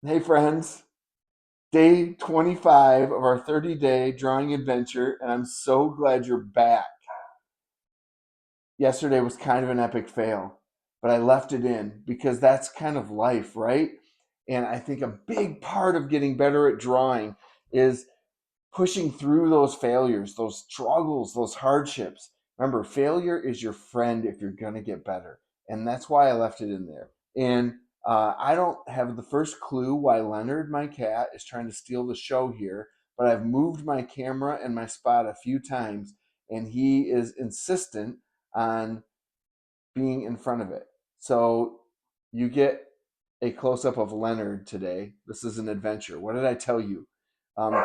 Hey, friends. Day 25 of our 30-day drawing adventure, and I'm so glad you're back. Yesterday was kind of an epic fail, but I left it in because that's kind of life, right? And I think a big part of getting better at drawing is pushing through those failures, those struggles, those hardships. Remember, failure is your friend if you're going to get better. And that's why I left it in there. And I don't have the first clue why Leonard, my cat, is trying to steal the show here, but I've moved my camera and my spot a few times, and he is insistent on being in front of it. So you get a close up of Leonard today. This is an adventure. What did I tell you?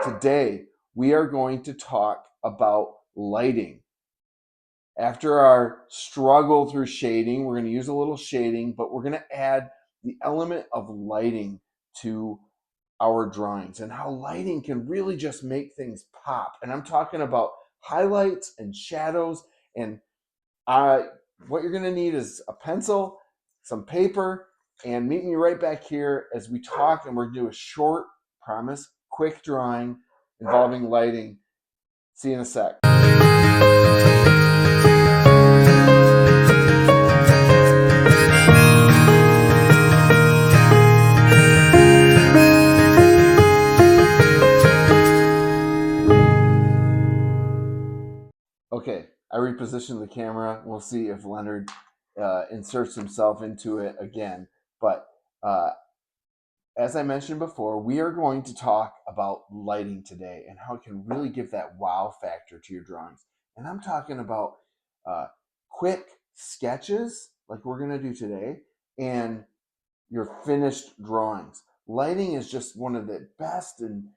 Today, we are going to talk about lighting. After our struggle through shading, we're going to use a little shading, but we're going to add the element of lighting to our drawings and how lighting can really just make things pop. And I'm talking about highlights and shadows. And uh, what you're going to need is a pencil, some paper, and meet me right back here as we talk. And we're going to do a short, promise, quick drawing involving lighting. See you in a sec. Okay, I repositioned the camera. We'll see if Leonard inserts himself into it again. But uh, as I mentioned before, we are going to talk about lighting today and how it can really give that wow factor to your drawings. And I'm talking about uh, quick sketches like we're going to do today and your finished drawings. Lighting is just one of the best and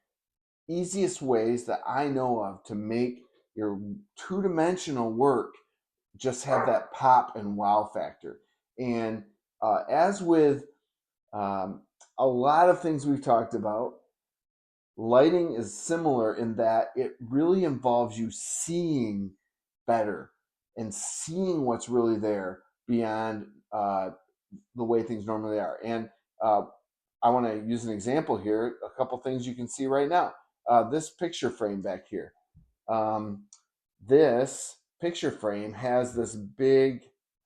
easiest ways that I know of to make your two-dimensional work just have that pop and wow factor. And as with um, a lot of things we've talked about, lighting is similar in that it really involves you seeing better and seeing what's really there beyond the way things normally are. And uh, I want to use an example here. A couple things you can see right now. This picture frame back here. Um, this picture frame has this big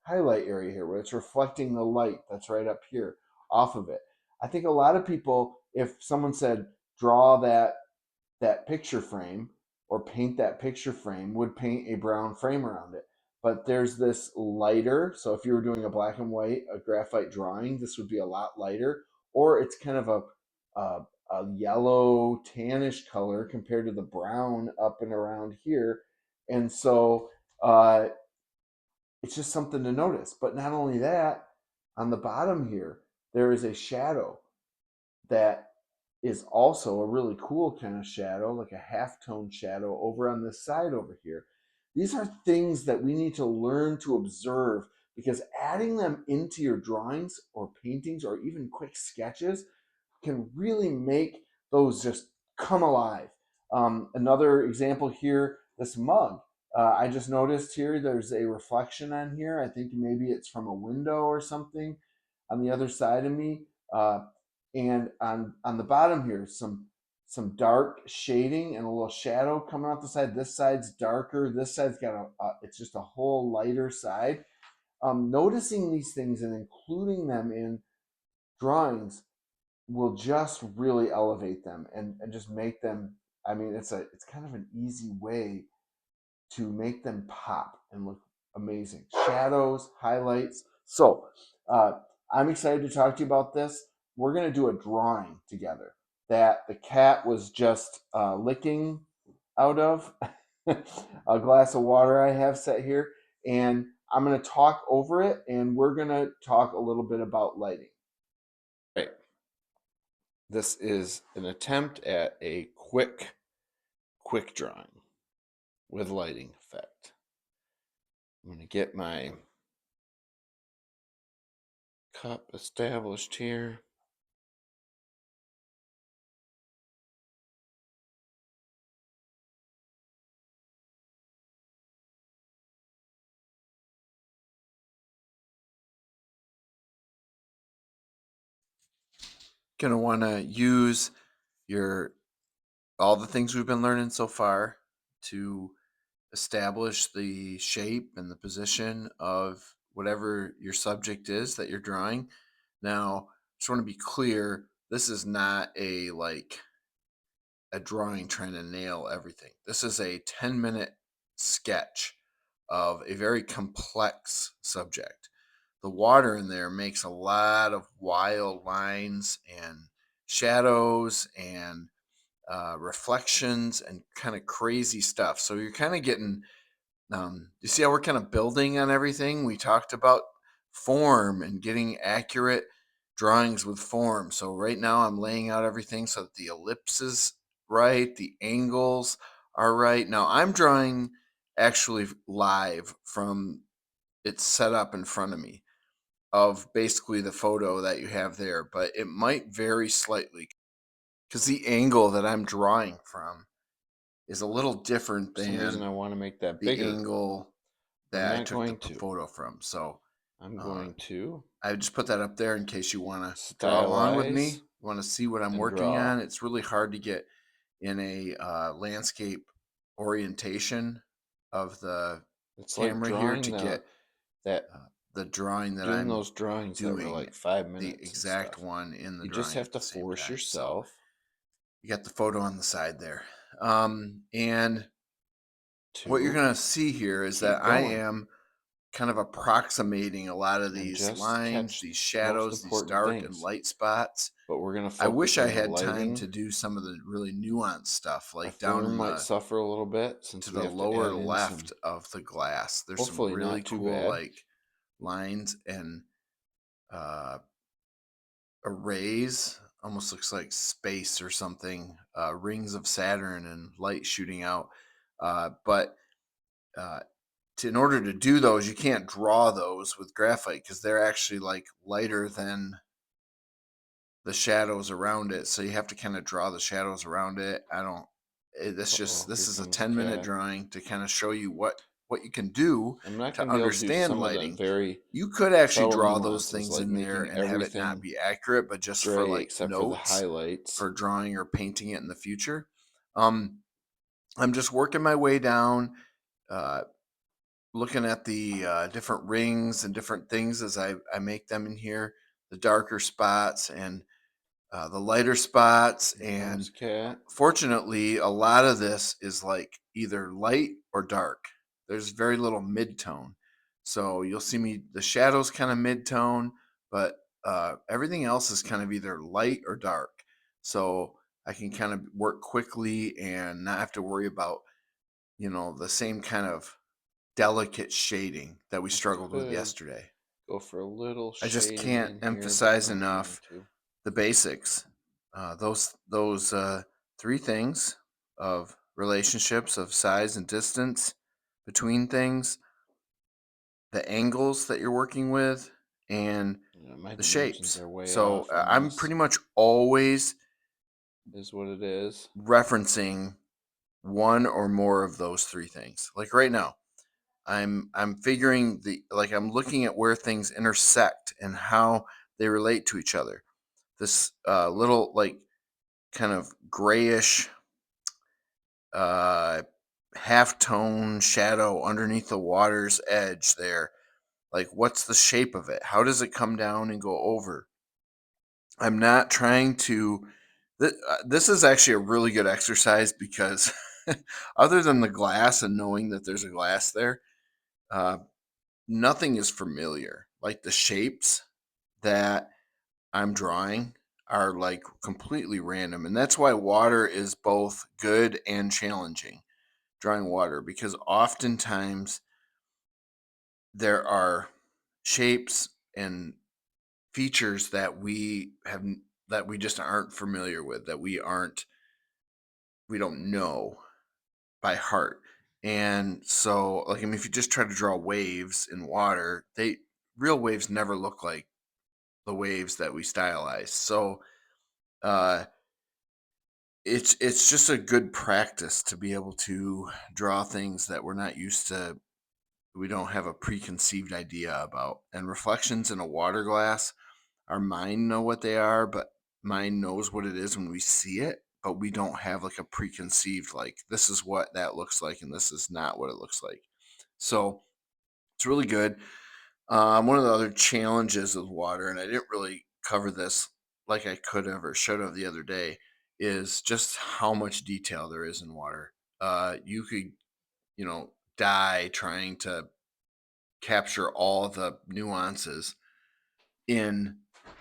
highlight area here where it's reflecting the light that's right up here off of it. I think a lot of people, if someone said draw that picture frame or paint that picture frame, would paint a brown frame around it. But there's this lighter, so if you were doing a black and white, a graphite drawing, this would be a lot lighter, or it's kind of a, a yellow tannish color compared to the brown up and around here. And so it's just something to notice. But not only that, on the bottom here, there is a shadow that is also a really cool kind of shadow, like a half-tone shadow over on this side over here. These are things that we need to learn to observe because adding them into your drawings or paintings or even quick sketches can really make those just come alive. Another example here, this mug. I just noticed here there's a reflection on here. I think maybe it's from a window or something on the other side of me. And on the bottom here, some dark shading and a little shadow coming off the side. This side's darker. This side's got it's just a whole lighter side. Noticing these things and including them in drawings will just really elevate them and just make them. I mean, it's kind of an easy way to make them pop and look amazing. Shadows, highlights. So uh, I'm excited to talk to you about this. We're going to do a drawing together that the cat was just licking out of a glass of water I have set here. And I'm going to talk over it and we're going to talk a little bit about lighting. Right. This is an attempt at a quick drawing with lighting effect. I'm going to get my cup established here. Gonna want to use your all the things we've been learning so far to establish the shape and the position of whatever your subject is that you're drawing. Now, just want to be clear, this is not a drawing trying to nail everything. This is a 10-minute sketch of a very complex subject. The water in there makes a lot of wild lines and shadows and reflections and kind of crazy stuff. So you're kind of getting, you see how we're kind of building on everything? We talked about form and getting accurate drawings with form. So right now I'm laying out everything so that the ellipse is right, the angles are right. Now I'm drawing actually live from it's set up in front of me of basically the photo that you have there, but it might vary slightly because the angle that I'm drawing from is a little different For some reason, than I want to make that the bigger. angle I'm that I not took the going to. photo from. So I'm uh, going to I just put that up there in case you want to draw along with me. stylize You want to see what I'm and working draw. on. It's really hard to get in a landscape orientation of the It's like camera here drawing to the get that the drawing that doing I'm those drawings that were doing like 5 minutes the and exact stuff. one in the You just drawing have at to the same force time. So yourself you got the photo on the side there. And what you're to going to see here is that keep I going am kind of approximating a lot of and these just lines, catch these the most shadows, these important dark and things. light spots. But we're going to I wish focus I on the had time to lighting. do some of the really nuanced stuff, Our like down form in might the suffer a little bit to since we the have to lower add in left some, of the glass. There's some hopefully really not too cool bad. like lines and uh, arrays. Almost looks like space or something. Rings of Saturn and light shooting out. But uh, in order to do those, you can't draw those with graphite because they're actually like lighter than the shadows around it. So you have to kind of draw the shadows around it. I don't. That's just Uh-oh, this here is a comes the 10-minute cat. drawing to kind of show you what you can do I'm not to going to be able to do understand some of the lighting. very You could actually subtle draw those nuances, things like in there making and have it not everything be accurate, but just for gray like except for the notes highlights. for drawing or painting it in the future. Um, I'm just working my way down, uh, looking at the different rings and different things as I make them in here, the darker spots and the lighter spots. Here And comes cat. fortunately, a lot of this is like either light or dark. There's very little mid-tone. So you'll see me, the shadows kind of mid-tone, but everything else is kind of either light or dark. So I can kind of work quickly and not have to worry about, the same kind of delicate shading that we I struggled with could yesterday. go for a little I just shading can't in here, but I'm emphasize not going enough to. the basics. Those three things of relationships of size and distance between things, the angles that you're working with, and My the dimensions shapes. are way So off on I'm this, pretty much always is what it is. referencing one or more of those three things. Like right now, I'm figuring I'm looking at where things intersect and how they relate to each other. This little like kind of grayish uh half tone shadow underneath the water's edge there. Like what's the shape of it? How does it come down and go over? I'm not trying to this is actually a really good exercise because other than the glass and knowing that there's a glass there, uh, nothing is familiar. Like the shapes that I'm drawing are like completely random. And that's why water is both good and challenging, drawing water, because oftentimes there are shapes and features that we just aren't familiar with, that we don't know by heart. And so like I mean if you just try to draw waves in water, they real waves never look like the waves that we stylize. So uh it's just a good practice to be able to draw things that we're not used to, we don't have a preconceived idea about. And reflections in a water glass, our mind know what they are, but mind knows what it is when we see it, but we don't have like a preconceived, like, this is what that looks like and this is not what it looks like. So it's really good. One of the other challenges with water, and I didn't really cover this like I could have or should have the other day, is just how much detail there is in water. You could, die trying to capture all the nuances in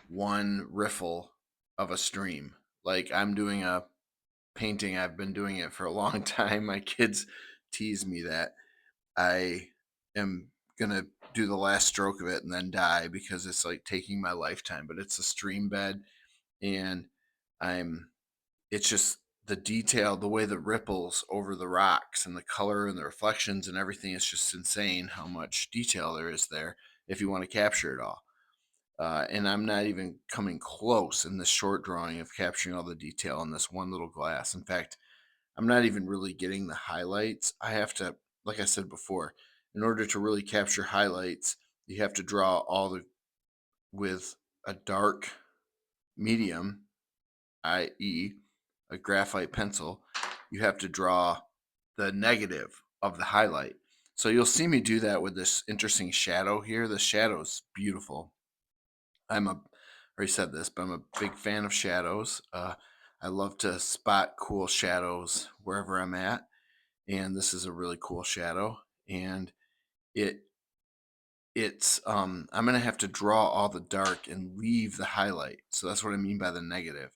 one riffle of a stream. Like, I'm doing a painting, I've been doing it for a long time. My kids tease me that I am gonna do the last stroke of it and then die because it's like taking my lifetime. But it's a stream bed, and I'm it's just the detail, the way the ripples over the rocks and the color and the reflections and everything is just insane how much detail there is there if you want to capture it all. And I'm not even coming close in this short drawing of capturing all the detail in this one little glass. In fact, I'm not even really getting the highlights. I have to, like I said before, in order to really capture highlights, you have to draw all the with a dark medium, i.e., a graphite pencil. You have to draw the negative of the highlight. So you'll see me do that with this interesting shadow here. The shadow's beautiful. I already said this, but I'm a big fan of shadows. I love to spot cool shadows wherever I'm at, and this is a really cool shadow. And it it's I'm gonna have to draw all the dark and leave the highlight. So that's what I mean by the negative.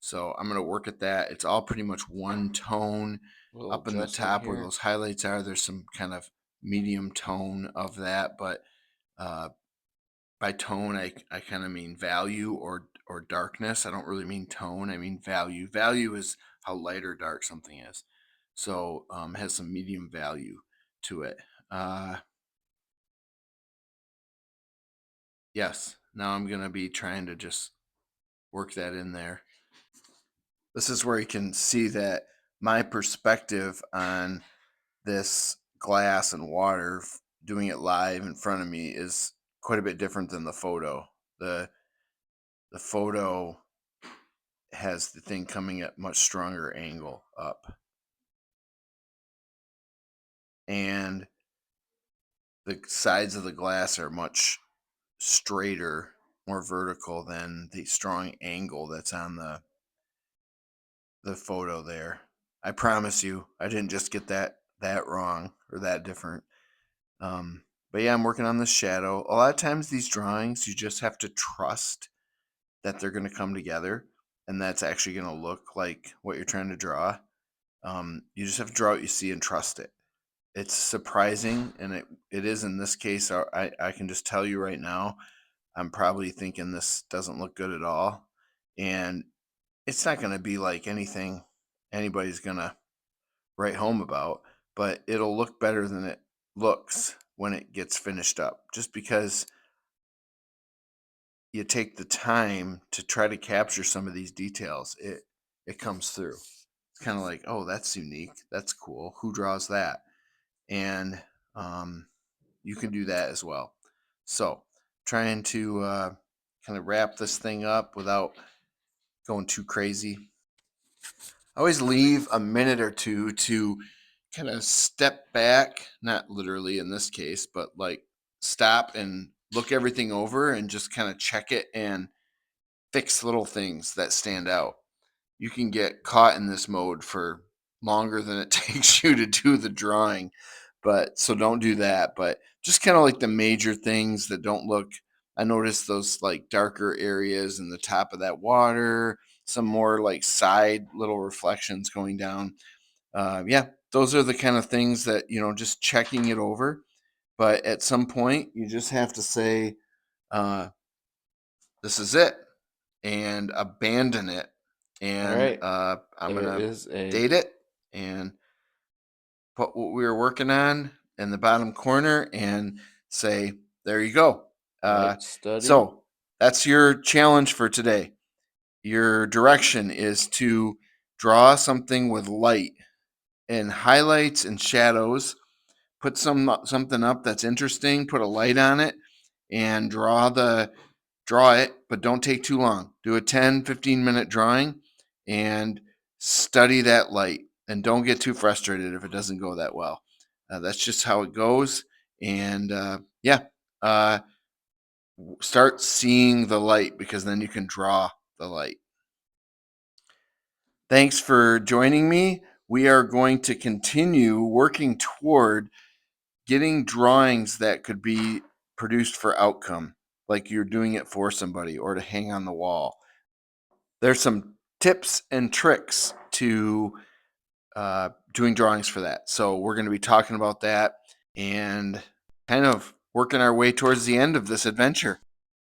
So I'm gonna work at that. It's all pretty much one tone. A little Up in the adjustment top where here. those highlights are, there's some kind of medium tone of that, but uh, by tone I kind of mean value or darkness. I don't really mean tone. I mean value. Value is how light or dark something is. So it has some medium value to it. Uh, yes. Now I'm gonna be trying to just work that in there. This is where you can see that my perspective on this glass and water, doing it live in front of me, is quite a bit different than the photo. The photo has the thing coming at much stronger angle up, and the sides of the glass are much straighter, more vertical than the strong angle that's on the photo there. I promise you, I didn't just get that wrong or that different. But yeah, I'm working on this shadow. A lot of times these drawings, you just have to trust that they're going to come together and that's actually going to look like what you're trying to draw. You just have to draw what you see and trust it. It's surprising, and it is in this case. I can just tell you right now, I'm probably thinking this doesn't look good at all, and it's not going to be like anything anybody's going to write home about, but it'll look better than it looks when it gets finished up, just because you take the time to try to capture some of these details. It comes through. It's kind of like, oh, that's unique, that's cool, who draws that? And um, you can do that as well. So trying to kind of wrap this thing up without going too crazy. I always leave a minute or two to kind of step back, not literally in this case, but like stop and look everything over and just kind of check it and fix little things that stand out. You can get caught in this mode for longer than it takes you to do the drawing. But so don't do that. But just kind of like the major things that don't look. I noticed those like darker areas in the top of that water, some more like side little reflections going down. Yeah, those are the kind of things that, just checking it over. But at some point, you just have to say, uh, this is it, and abandon it. All And right. I'm going There to is a date it and put what we were working on in the bottom corner and say, there you go. light study. So that's your challenge for today. Your direction is to draw something with light and highlights and shadows. Put something up that's interesting. Put a light on it, and draw it, but don't take too long. Do a 10-15 minute drawing and study that light. And don't get too frustrated if it doesn't go that well. That's just how it goes. And start seeing the light, because then you can draw the light. Thanks for joining me. We are going to continue working toward getting drawings that could be produced for outcome, like you're doing it for somebody or to hang on the wall. There's some tips and tricks to doing drawings for that. So we're going to be talking about that and kind of working our way towards the end of this adventure.